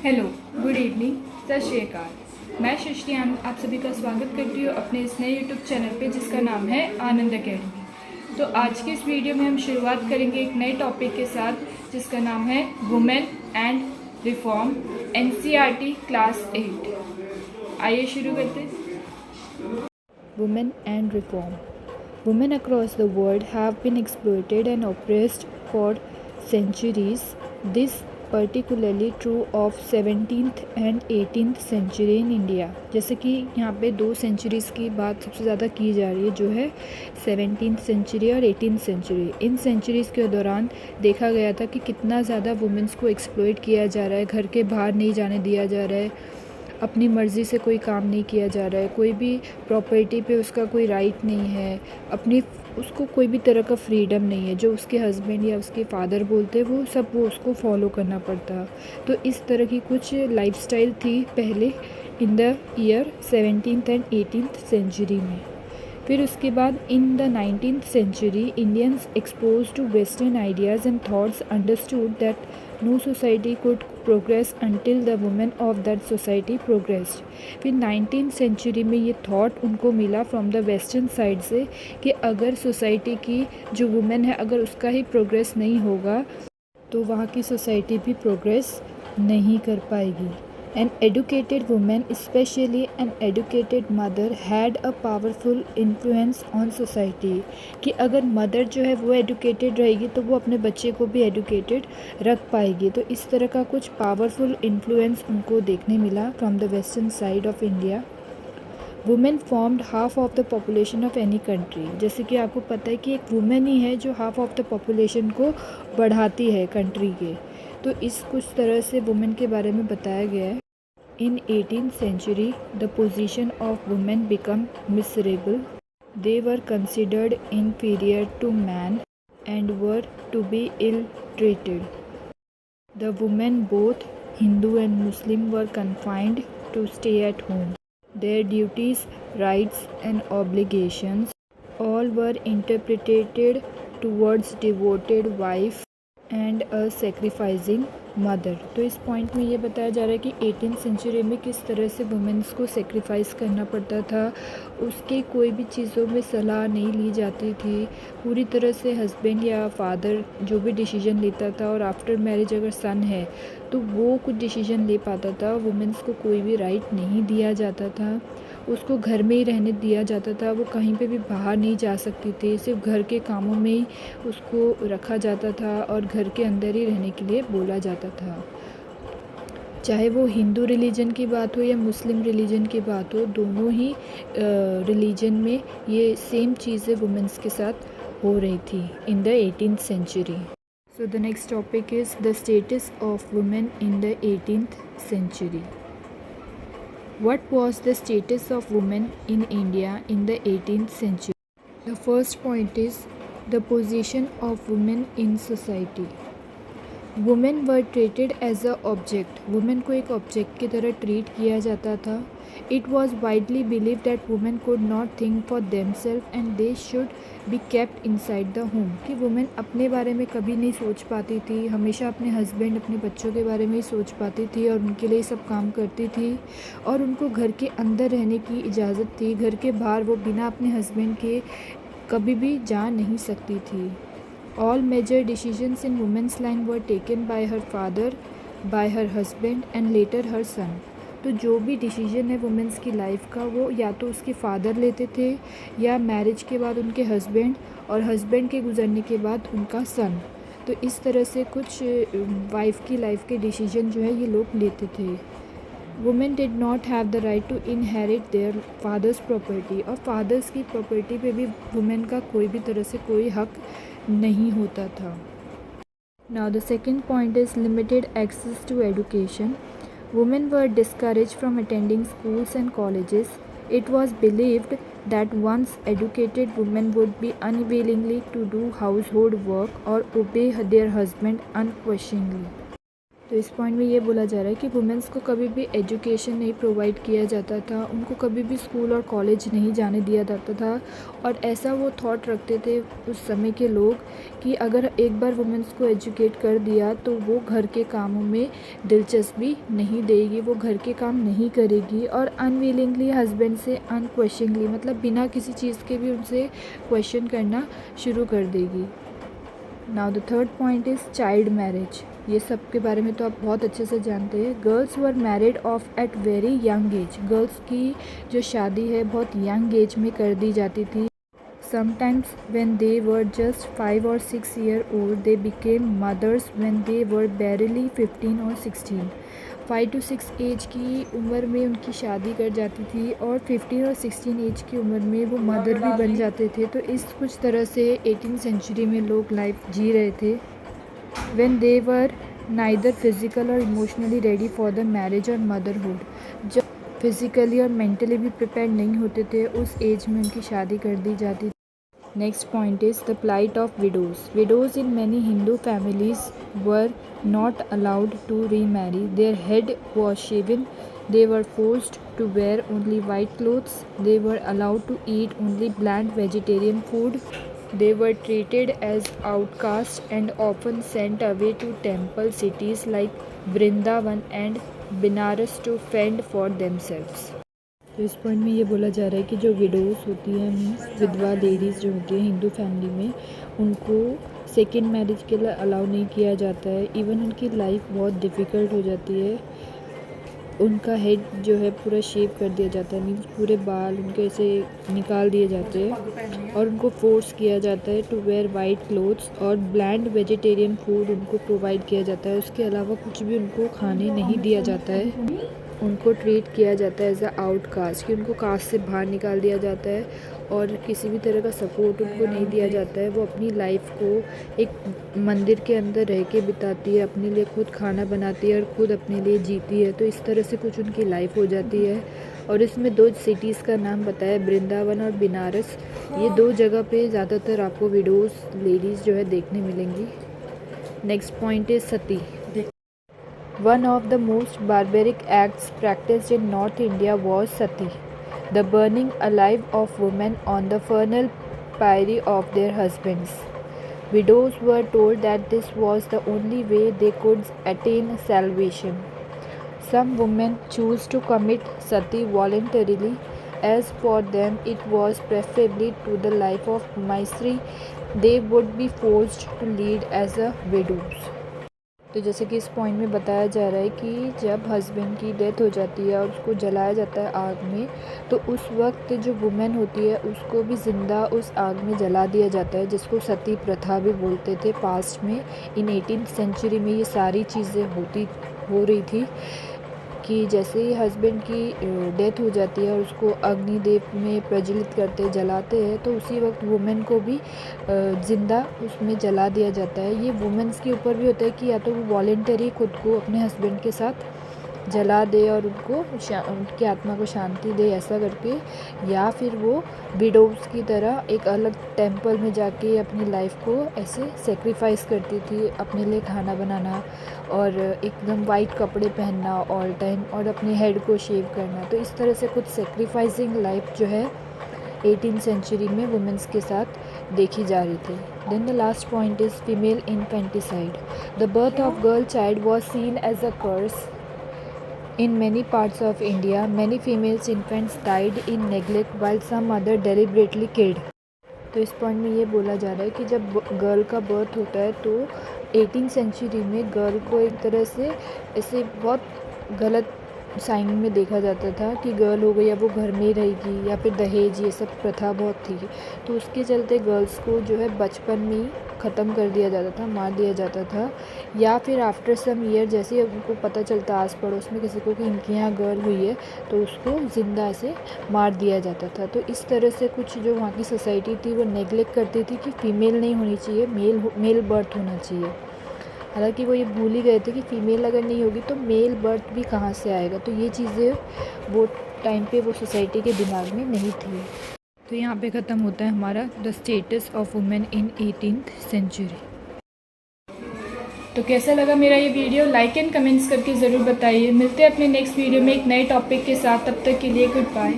Hello, good evening, सत श्री अकाल। मैं सृष्टि आनंद आप सभी का स्वागत करती हूँ अपने इस नए यूट्यूब चैनल पे जिसका नाम है आनंद अकेडमी। तो आज के इस वीडियो में हम शुरुआत करेंगे एक नए टॉपिक के साथ जिसका नाम है women and reform, NCERT class 8। आइए शुरू करते हैं। Women and reform. Women across the world have been exploited and oppressed for centuries. This particularly true of 17th and 18th century in India. जैसे कि यहाँ पे 2 सेंचुरीज़ की बात सबसे ज़्यादा की जा रही है जो है 17th सेंचुरी और 18th सेंचुरी। इन सेंचुरीज़ के दौरान देखा गया था कि कितना ज़्यादा वुमेंस को एक्सप्लॉइट किया जा रहा है, घर के बाहर नहीं जाने दिया जा रहा है, अपनी मर्ज़ी से कोई काम नहीं किया जा रहा है, कोई भी प्रॉपर्टी पे उसका कोई राइट नहीं है, उसको कोई भी तरह का फ्रीडम नहीं है। जो उसके हस्बैंड या उसके फादर बोलते हैं वो उसको फॉलो करना पड़ता। तो इस तरह की कुछ लाइफस्टाइल थी पहले in the year 17th and 18th century में। फिर उसके बाद in the 19th century Indians expose to western ideas and thoughts understood that no society could progress until the women of that society progressed. फिर 19th century में ये thought उनको मिला from the western side से कि अगर society की जो वुमेन है अगर उसका ही प्रोग्रेस नहीं होगा तो वहाँ की सोसाइटी भी प्रोग्रेस नहीं कर पाएगी। An educated woman, especially an educated mother, had a powerful influence on society. कि अगर मदर जो है वो एडुकेटेड रहेगी तो वो अपने बच्चे को भी एडुकेटेड रख पाएगी। तो इस तरह का कुछ पावरफुल इन्फ्लुएंस उनको देखने मिला from the western side of India. Women formed half of the population of any country. जैसे कि आपको पता है कि एक वुमेन ही है जो हाफ ऑफ द पॉपुलेशन को बढ़ाती है कंट्री के। तो इस कुछ तरह से वुमेन के बारे में बताया गया है। In 18th century, the position of women became miserable. They were considered inferior to man and were to be ill-treated. The women, both Hindu and Muslim, were confined to stay at home. Their duties, rights and obligations all were interpreted towards devoted wife and a sacrificing mother. तो इस point में ये बताया जा रहा है कि 18th century में किस तरह से वुमेंस को सेक्रीफाइस करना पड़ता था, उसके कोई भी चीज़ों में सलाह नहीं ली जाती थी, पूरी तरह से हस्बैंड या फादर जो भी डिसीजन लेता था और आफ्टर मैरिज अगर सन है तो वो कुछ डिसीजन ले पाता था। वुमेंस को कोई भी राइट नहीं दिया जाता था, उसको घर में ही रहने दिया जाता था, वो कहीं पे भी बाहर नहीं जा सकती थी, सिर्फ घर के कामों में ही उसको रखा जाता था और घर के अंदर ही रहने के लिए बोला जाता था। चाहे वो हिंदू रिलीजन की बात हो या मुस्लिम रिलीजन की बात हो, दोनों ही रिलीजन में ये सेम चीज़ें वुमेंस के साथ हो रही थी in the 18th century. So the next topic is the status of women in the 18th century. What was the status of women in India in the 18th century? The first point is the position of women in society. Women were treated as a object. Women को एक object की तरह treat किया जाता था। It was widely believe that women could not think for themselves and they should be kept inside the home. कि women अपने बारे में कभी नहीं सोच पाती थी, हमेशा अपने हस्बैंड अपने बच्चों के बारे में ही सोच पाती थी और उनके लिए सब काम करती थी और उनको घर के अंदर रहने की इजाज़त थी। घर के बाहर वो बिना अपने हस्बैंड के कभी भी जा नहीं सकती थी। All major decisions in women's line were taken by her father, by her husband and later her son. तो जो भी डिसीजन है वुमेंस की लाइफ का वो या तो उसके फादर लेते थे या मैरिज के बाद उनके हस्बैंड और हस्बैंड के गुजरने के बाद उनका सन। तो इस तरह से कुछ वाइफ की लाइफ के डिसीजन जो है ये लोग लेते थे। Women did not have the right to inherit their father's property. और फादर्स की प्रॉपर्टी पे भी वुमेन का कोई भी तरह से कोई हक नहीं होता था। Now the second point is limited access to education. Women were discourage from attending schools and colleges. It was believed that once educated women would be unwillingly to do household work or obey their husband unquestioningly. तो इस point में ये बोला जा रहा है कि women's को कभी भी एजुकेशन नहीं प्रोवाइड किया जाता था, उनको कभी भी स्कूल और कॉलेज नहीं जाने दिया जाता था। और ऐसा वो थॉट रखते थे उस समय के लोग कि अगर एक बार वुमेंस को एजुकेट कर दिया तो वो घर के कामों में दिलचस्पी नहीं देगी, वो घर के काम नहीं करेगी और अनविलिंगली हस्बैंड से अनक्वेश्चनली, मतलब बिना किसी चीज़ के भी उनसे क्वेश्चन करना शुरू कर देगी। Now the third point is child marriage. ये सब के बारे में तो आप बहुत अच्छे से जानते हैं। Girls were married off at very young age. Girls की जो शादी है बहुत यंग एज में कर दी जाती थी। Sometimes when they were just 5 or 6 year old, they became mothers when they were barely 15 or 16। 5 to 6 as की उम्र में उनकी शादी कर जाती थी और 15 और 16 एज की उम्र में वो मदर भी बन जाते थे। तो इस कुछ तरह से 18th सेंचुरी में लोग लाइफ जी रहे थे। when they were neither physical or emotionally ready for the marriage or motherhood। जब फिज़िकली और मेंटली भी प्रिपेयर नहीं होते थे उस एज में उनकी शादी कर दी जाती थी। Next point is the plight of widows. Widows in many Hindu families were not allowed to remarry. Their head was shaven. They were forced to wear only white clothes. They were allowed to eat only bland vegetarian food. They were treated as outcasts and often sent away to temple cities like Vrindavan and Benares to fend for themselves। तो इस point में ये बोला जा रहा है कि जो विडोज़ होती हैं, मीन्स विधवा लेडीज़ जो होती हैं हिंदू फैमिली में, उनको सेकेंड मैरिज के लिए अलाउ नहीं किया जाता है। इवन उनकी लाइफ बहुत डिफ़िकल्ट हो जाती है। उनका हेड जो है पूरा शेव कर दिया जाता है, मीन्स पूरे बाल उनके ऐसे निकाल दिए जाते हैं और उनको फोर्स किया जाता है टू वेयर वाइट क्लोथ्स और ब्लैंड वेजिटेरियन फूड उनको प्रोवाइड किया जाता है। उसके अलावा कुछ भी उनको खाने नहीं दिया जाता है। उनको ट्रीट किया जाता है एज अ आउटकास्ट, कि उनको कास्ट से बाहर निकाल दिया जाता है और किसी भी तरह का सपोर्ट उनको नहीं दिया जाता है। वो अपनी लाइफ को एक मंदिर के अंदर रह के बिताती है, अपने लिए खुद खाना बनाती है और खुद अपने लिए जीती है। तो इस तरह से कुछ उनकी लाइफ हो जाती है। और इसमें 2 सिटीज़ का नाम बताया, वृंदावन और बनारस। ये 2 जगह पे ज़्यादातर आपको विडोज़ लेडीज़ जो है देखने मिलेंगी। Next point is Sati. One of the most barbaric acts practiced in North India was sati, the burning alive of women on the funeral pyre of their husbands. Widows were told that this was the only way they could attain salvation. Some women choose to commit sati voluntarily, as for them it was preferably to the life of misery they would be forced to lead as a widows। तो जैसे कि इस point में बताया जा रहा है कि जब हस्बैंड की डेथ हो जाती है और उसको जलाया जाता है आग में, तो उस वक्त जो वुमेन होती है उसको भी ज़िंदा उस आग में जला दिया जाता है, जिसको सती प्रथा भी बोलते थे पास्ट में। इन 18th सेंचुरी में ये सारी चीज़ें हो रही थी कि जैसे ही हस्बैंड की डेथ हो जाती है और उसको अग्निदेव में प्रज्वलित करते जलाते हैं, तो उसी वक्त वुमेन को भी ज़िंदा उसमें जला दिया जाता है। ये वुमेन्स के ऊपर भी होता है कि या तो वो वॉलेंटरी खुद को अपने हस्बैंड के साथ जला दे और उनकी आत्मा को शांति दे, ऐसा करके, या फिर वो विडोव्स की तरह एक अलग टेंपल में जाके अपनी लाइफ को ऐसे सेक्रीफाइस करती थी, अपने लिए खाना बनाना और एकदम वाइट कपड़े पहनना ऑल टाइम और अपने हेड को शेव करना। तो इस तरह से कुछ सेक्रीफाइसिंग लाइफ जो है 18th सेंचुरी में वुमेंस के साथ देखी जा रही थी। Then the last point is female infanticide. The birth of girl child was seen as a curse. In many parts of India, many female infants died in neglect while some other deliberately killed। तो इस point में ये बोला जा रहा है कि जब गर्ल का बर्थ होता है तो 18th सेंचुरी में गर्ल को एक तरह से ऐसे बहुत गलत साइन में देखा जाता था कि गर्ल हो गई या वो घर में ही रहेगी, या फिर दहेज, ये सब प्रथा बहुत थी। तो उसके चलते गर्ल्स को जो है बचपन में ही ख़त्म कर दिया जाता था, मार दिया जाता था, या फिर आफ्टर सम ईयर जैसे उनको पता चलता आस पड़ोस में किसी को कि इनके यहाँ गर्ल हुई है तो उसको ज़िंदा ऐसे मार दिया जाता था। तो इस तरह से कुछ जो वहाँ की सोसाइटी थी वो नेगलेक्ट करती थी कि फ़ीमेल नहीं होनी चाहिए, मेल बर्थ होना चाहिए। हालांकि वो ये भूल ही गए थे कि फ़ीमेल अगर नहीं होगी तो मेल बर्थ भी कहाँ से आएगा। तो ये चीज़ें वो टाइम पे वो सोसाइटी के दिमाग में नहीं थी। तो यहाँ पे ख़त्म होता है हमारा the status of women in 18th century. तो कैसा लगा मेरा ये वीडियो, लाइक एंड कमेंट्स करके ज़रूर बताइए। मिलते हैं अपने नेक्स्ट वीडियो में एक नए टॉपिक के साथ, तब तक के लिए गुड बाय।